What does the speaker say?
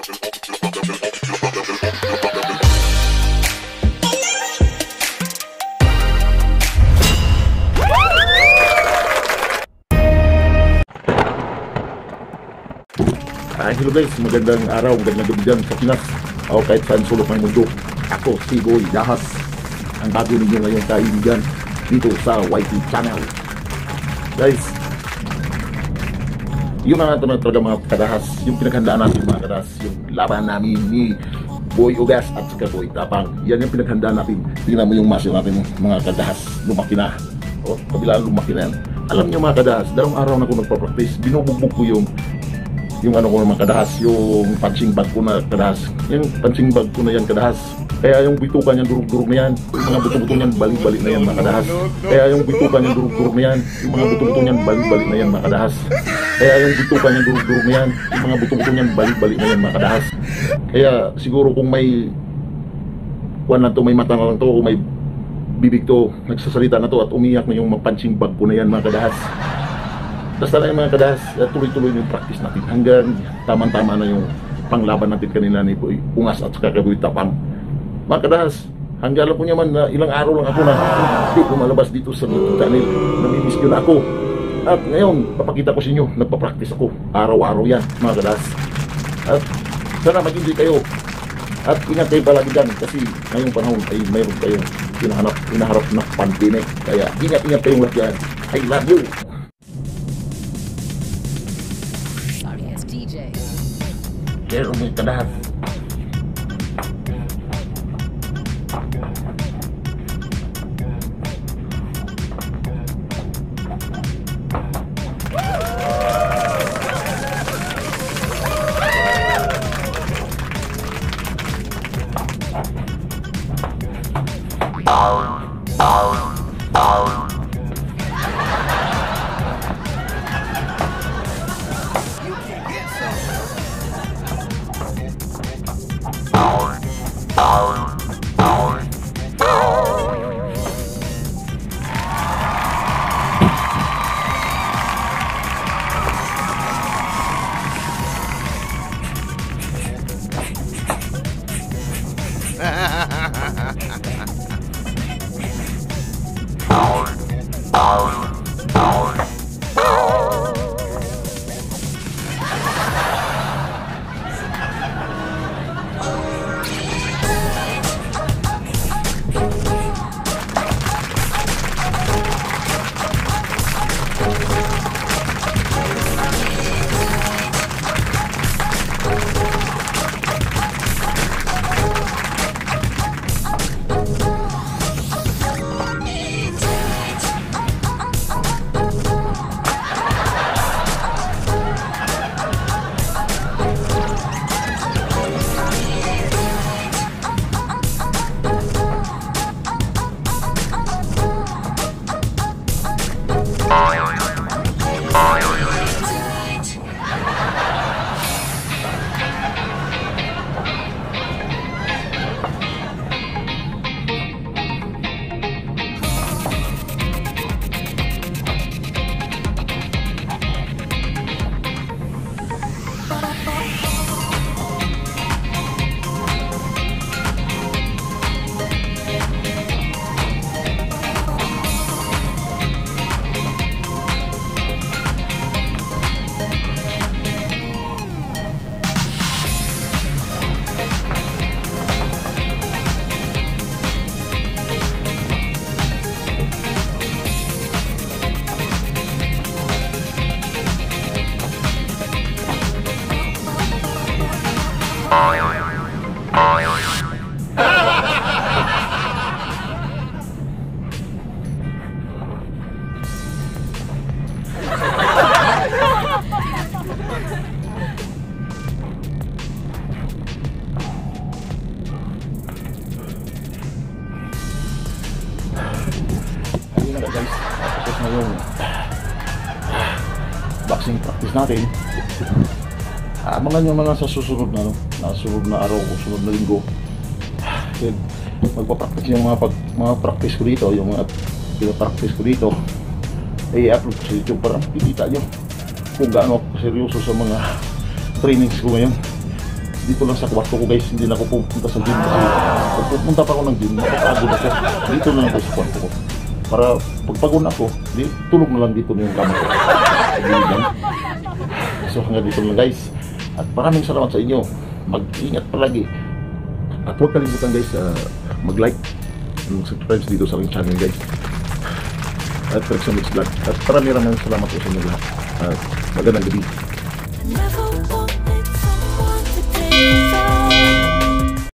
Hello guys, magandang araw, magandang gabi dyan sa Pinas o kahit saan sulok ng mundo. Ako si Boy Dahas, ang bago ninyo ngayong kaibigan dito sa YT channel. Guys, yun na natin talaga mga kadahas, yung pinaghandaan natin mga kadahas, yung laban namin ni Boy Ugas at saka Boy Tapang. Yan yung pinaghandaan natin. Tingnan mo yung muscle natin mga kadahas, lumaki na. O, kabilaan lumaki na yan. Alam nyo mga kadahas, dalawang araw na ako nagpa-practice, binubugbog ko yung ano ko mga kadahas, yung punching bag ko na kadahas. Yung punching bag ko na yan kadahas. Kaya yung bitukan niyan durug-durug na yan. Yung mga buto-buto niyan balik-balik na yan mga kadahas. Kaya yung bitukan niyan durug-durug na yan. Yung mga buto-buto niyan balik-balik na yan mga kadahas. Kaya yung bitukan niyan durug-durug na yan. Yung mga buto-buto niyan balik-balik na yan mga kadahas. Kaya siguro kung may kuwan na to, may mata na lang to, kung may bibig to, nagsasalita na to at umiyak na yung punching bag ko na yan mga kadahas. Basta na yung mga kadahas, tuloy-tuloy yung practice natin hanggang tama-tama na yung panglaban natin kanila ni Boy Ungas at saka Boy Tapang. Mga kadahas, hanggang alam po niya man na ilang araw lang ako na hindi lumalabas dito sa channel. Namimiss yun ako. At ngayon, papakita ko sa inyo, nagpa-practice ako. Araw-araw yan mga kadahas. At sana mag-enjoy kayo. At ingat kayo palagi dyan kasi ngayong panahon ay mayroon kayong hinaharap na pandemic. Kaya ingat-ingat kayong lahat yan. I love you! Pero may kadahas. boxing practice natin. Abangan nyo mga sa susunod na, araw o sunod na linggo. Magpa-practice yung mga practice ko dito, yung mga pinapractice ko dito ay i-upload ko sa YouTube para makikita nyo kung gaano ako seryoso sa mga trainings ko ngayon. dito lang sa kwarto ko guys, hindi na ako pupunta sa gym kasi pag pupunta pa ako ng gym, mapapagod ako. Dito na lang ako sa kwarto ko. Para pagpagod ako, tulog na lang dito na yung kama ko. So hanggang dito lang guys. At maraming salamat sa inyo. Mag-ingat palagi. At huwag kalimutan guys, mag-like and subscribe dito sa aking channel guys. At Rex Mix Vlog. At maraming salamat po sa inyo lahat. Magandang gabi. Never wanted someone to take